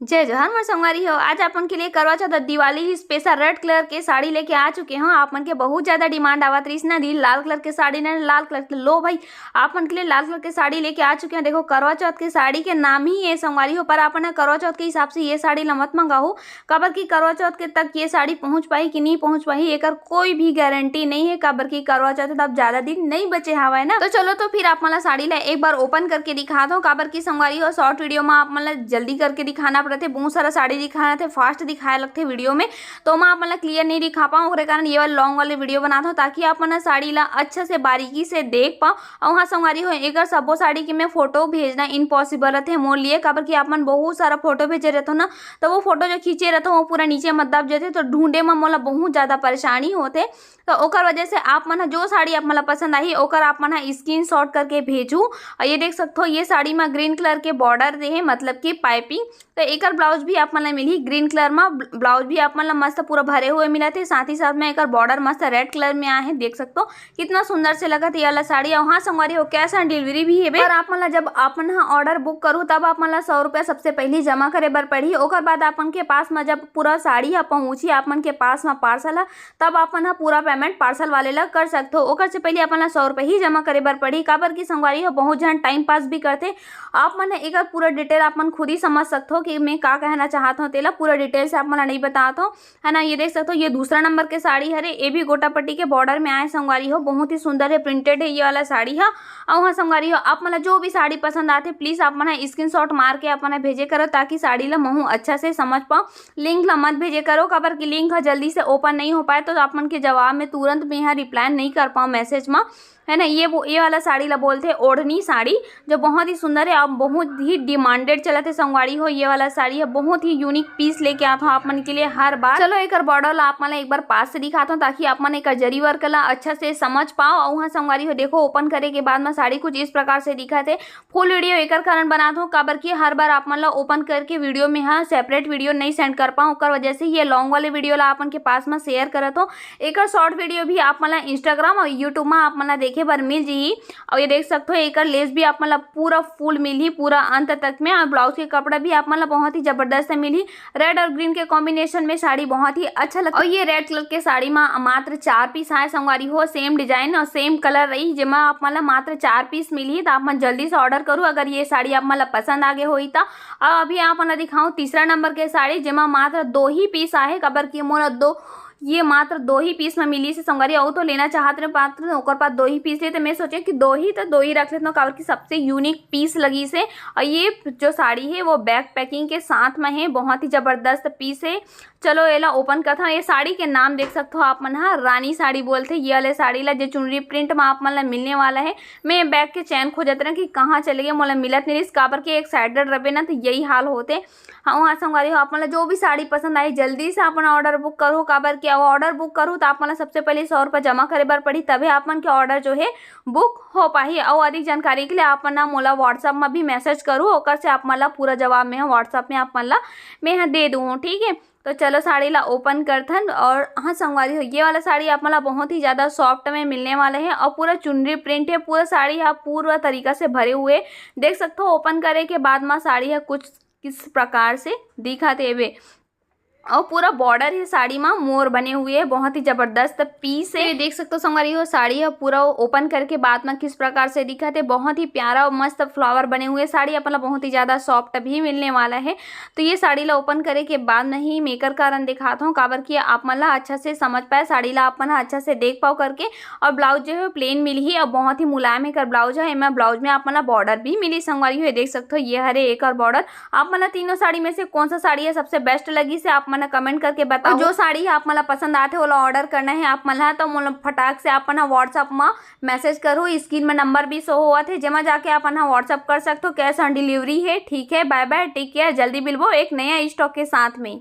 जय जोहार मोर संगवारी हो। आज अपन के लिए करवा चौथ दिवाली स्पेशल रेड कलर के साड़ी लेके आ चुके हो। आपन के बहुत ज्यादा डिमांड आवत रही ना दी लाल कलर के साड़ी ना लाल कलर के लो भाई आपन के लिए लाल कलर के साड़ी लेके आ चुके हैं। देखो करवा चौथ की साड़ी के नाम ही ये संगवारी हो, पर अपन करवा चौथ के हिसाब से ये साड़ी ला मत मंगाओ। काबर की करवा चौथ के तक ये साड़ी पहुंच पाई कि नहीं पहुंच पाई एक कोई भी गारंटी नहीं है। काबर की करवा चौथ तब ज्यादा दिन नहीं बचे हवा ना। तो चलो तो फिर आप मला साड़ी ला एक बार ओपन करके दिखा दो। काबर की संगवारी हो शॉर्ट वीडियो में आप मला जल्दी करके दिखाना पड़ते, बहुत सारा साड़ी दिखाना थे, फास्ट दिखाया लगते वीडियो में, तो मैं आप मतलब क्लियर नहीं दिखा पाऊँ। उसके कारण ये वाला लॉन्ग वाले वीडियो बनाता हूँ ताकि आप ना साड़ी ला अच्छे से बारीकी से देख पाओ। और वहाँ संगवारी हो एक सबो साड़ी की मैं फोटो भेजना इम्पॉसिबल रहते मोर लिए। काबर की आप मन बहुत सारा फोटो भेजे रहते हो ना, तो वो फोटो जो खींचे रहते हो वो पूरा नीचे मत दब जाते, तो ढूंढे में मोला बहुत ज्यादा परेशानी होते। तो ओकर वजह से आप मन जो साड़ी आप मला पसंद आई ओकर आप मन स्क्रीनशॉट करके भेजू। और ये देख सकते हो ये साड़ी में ग्रीन कलर के बॉर्डर दे है, मतलब कि पाइपिंग। तो एक ब्लाउज भी आप मन मिली ग्रीन कलर में, ब्लाउज भी आप मन मस्त पूरा भरे हुए मिला थे। साथ ही साथ में एक बॉर्डर मस्त रेड कलर में आए हैं, देख सकते हो कितना सुंदर से लगा ये वाला साड़ी। और वहाँ संगवारी हो कैश ऑन डिलीवरी भी है। पर आप मन जब अपन ऑर्डर बुक करूँ तब आप मन 100 रुपया सबसे पहले जमा करे बर पड़ी। ओकर बाद अपन के पास में जब पूरा साड़ी पहुंची आप मन के पास में पार्सल तब अपन पूरा पेमेंट पार्सल वाले ला कर सकते हो। ओकर से पहले अपन 100 रुपये ही जमा करे बर पड़ी। काबर की संगवारी हो बहुत जन टाइम पास भी करते। आप मन एक पूरा डिटेल आप मन खुद ही समझ सकते हो कि मैं क्या कहना चाहता हूँ, तेला पूरा डिटेल से आप मन नहीं बताता हूँ, है ना। ये देख सकते हो ये दूसरा नंबर के साड़ी है, ये भी गोटा पट्टी के बॉर्डर में आए संगवारी हो, बहुत ही सुंदर है, प्रिंटेड है ये वाला साड़ी है। और वहाँ संगवारी हो आप मन जो भी साड़ी पसंद आते प्लीज आप मन स्क्रीनशॉट मार के आप मन भेजे करो ताकि साड़ी ला महू अच्छा से समझ पाओ। लिंक ला मत भेजे करो, काबर की लिंक जल्दी से ओपन नहीं हो पाए तो आप मन के जवाब में तुरंत में यहाँ रिप्लाई नहीं कर पाऊँ मैसेज में, है ना। ये वाला साड़ी ला बोलते हैं ओढ़नी साड़ी, जो बहुत ही सुंदर है और बहुत ही डिमांडेड चला थे संगवारी हो। ये वाला साड़ी है बहुत ही यूनिक पीस लेके आता हूँ आप मन के लिए हर बार। चलो एक बॉर्डर ला आप मन एक बार पास से दिखाता हूँ ताकि आप मन एक जरी वर्क ला अच्छा से समझ पाओ। और वहाँ संगवारी हो देखो ओपन करे के बाद में साड़ी कुछ इस प्रकार से दिखा थे। फुल वीडियो एक कारण बनाता हूँ काबर की हर बार आप मन ला ओपन करके वीडियो में हाँ सेपरेट वीडियो नहीं सेंड कर पाऊँ, ओकर वजह से ये लॉन्ग वाले वीडियो ला अपन के पास में शेयर करत हो। एक शॉर्ट वीडियो भी आप मन इंस्टाग्राम और यूट्यूब में आप मन देखे बर मिल जी। और ये देख सकते हो एक लेस भी आप मतलब पूरा फुल मिली पूरा अंत तक में। और ब्लाउज के कपड़ा भी आप मतलब बहुत ही जबरदस्त मिली, रेड और ग्रीन के कॉम्बिनेशन में साड़ी बहुत ही अच्छा लगता है। और ये रेड कलर के साड़ी में मात्र 4 पीस आए संगवारी हो, सेम डिजाइन और सेम कलर रही, जिसमें आप मतलब मात्र 4 पीस मिली। तो आप मन जल्दी से ऑर्डर करो अगर ये साड़ी आप मतलब पसंद आगे हुई तो। अभी आप मन दिखाऊं तीसरा नंबर के साड़ी जिसमें मात्र 2 ही पीस आए। काबर की मोर ये मात्र 2 ही पीस में मिली से संगवारी और तो लेना चाहते हैं पात्र ओकर पास 2 ही पीस ले, तो मैं सोचे कि 2 ही रख लेता हूँ काबर की सबसे यूनिक पीस लगी से। और ये जो साड़ी है वो बैक पैकिंग के साथ में है, बहुत ही जबरदस्त पीस है। चलो ये ला ओपन करता हूँ। ये साड़ी के नाम देख सकते हो आप मन हाँ रानी साड़ी बोलते ये वाले साड़ी ला जो चुनरी प्रिंट में आप मन ला मिलने वाला है। मैं बैग के चैन खोजत रहे कि कहाँ चले गए मोला मिलत नहीं, काबर के एक साइडेड रबे ना तो यही हाल होते। हाँ वहाँ संगवारी हो आप मन जो भी साड़ी पसंद आई जल्दी से अपना ऑर्डर बुक करो। काबर की ऑर्डर बुक करूँ तो आप मन सबसे पहले 100 रुपये जमा करे बर पड़ी, तभी आप मन के ऑर्डर जो है बुक हो पाही। और अधिक जानकारी के लिए आप मन मोला व्हाट्सअप में भी मैसेज करूँ, ओकर से आप मन पूरा जवाब में व्हाट्सअप में आप मन मैं यहाँ दे दूँ, ठीक है। तो चलो साड़ी ला ओपन करथन। और हाँ संगवारी हो ये वाला साड़ी आप मला बहुत ही ज़्यादा सॉफ्ट में मिलने वाला है और पूरा चुनरी प्रिंट है, पूरा साड़ी आप पूरा तरीका से भरे हुए देख सकते हो। ओपन करे के बाद में साड़ी है कुछ किस प्रकार से दिखाते हुए और पूरा बॉर्डर है साड़ी में मोर बने हुए है, बहुत ही जबरदस्त पीस है। देख सकते हो संगवारी हो साड़ी है पूरा ओपन करके बाद में किस प्रकार से दिखा थे, बहुत ही प्यारा और मस्त फ्लावर बने हुए। साड़ी अपना बहुत ही ज्यादा सॉफ्ट भी मिलने वाला है। तो ये साड़ी ला ओपन करे के बाद नहीं मेकर कारण दिखाता हूँ काबर की आप मन ला अच्छा से समझ पाए, साड़ी ला आप मन अच्छा से देख पाओ करके। और ब्लाउज जो है प्लेन मिली है और बहुत ही मुलायम है ब्लाउज है। मैं ब्लाउज में आप मन बॉर्डर भी मिली संगवारी हो, देख सकते हो ये हरे एक और बॉर्डर। आप मन तीनों साड़ी में से कौन सा साड़ी है सबसे बेस्ट लगी से आप मन कमेंट करके बताओ। जो साड़ी आप मला पसंद आते वो ऑर्डर करना है आप मला तो फटाक से आप व्हाट्सअप में मैसेज करो, स्क्रीन में नंबर भी शो हुआ थे जमा जाके आप व्हाट्सअप कर सकते हो। कैश ऑन डिलीवरी है, ठीक है। बाय बाय, टेक केयर, जल्दी मिलबो एक नया स्टॉक के साथ में।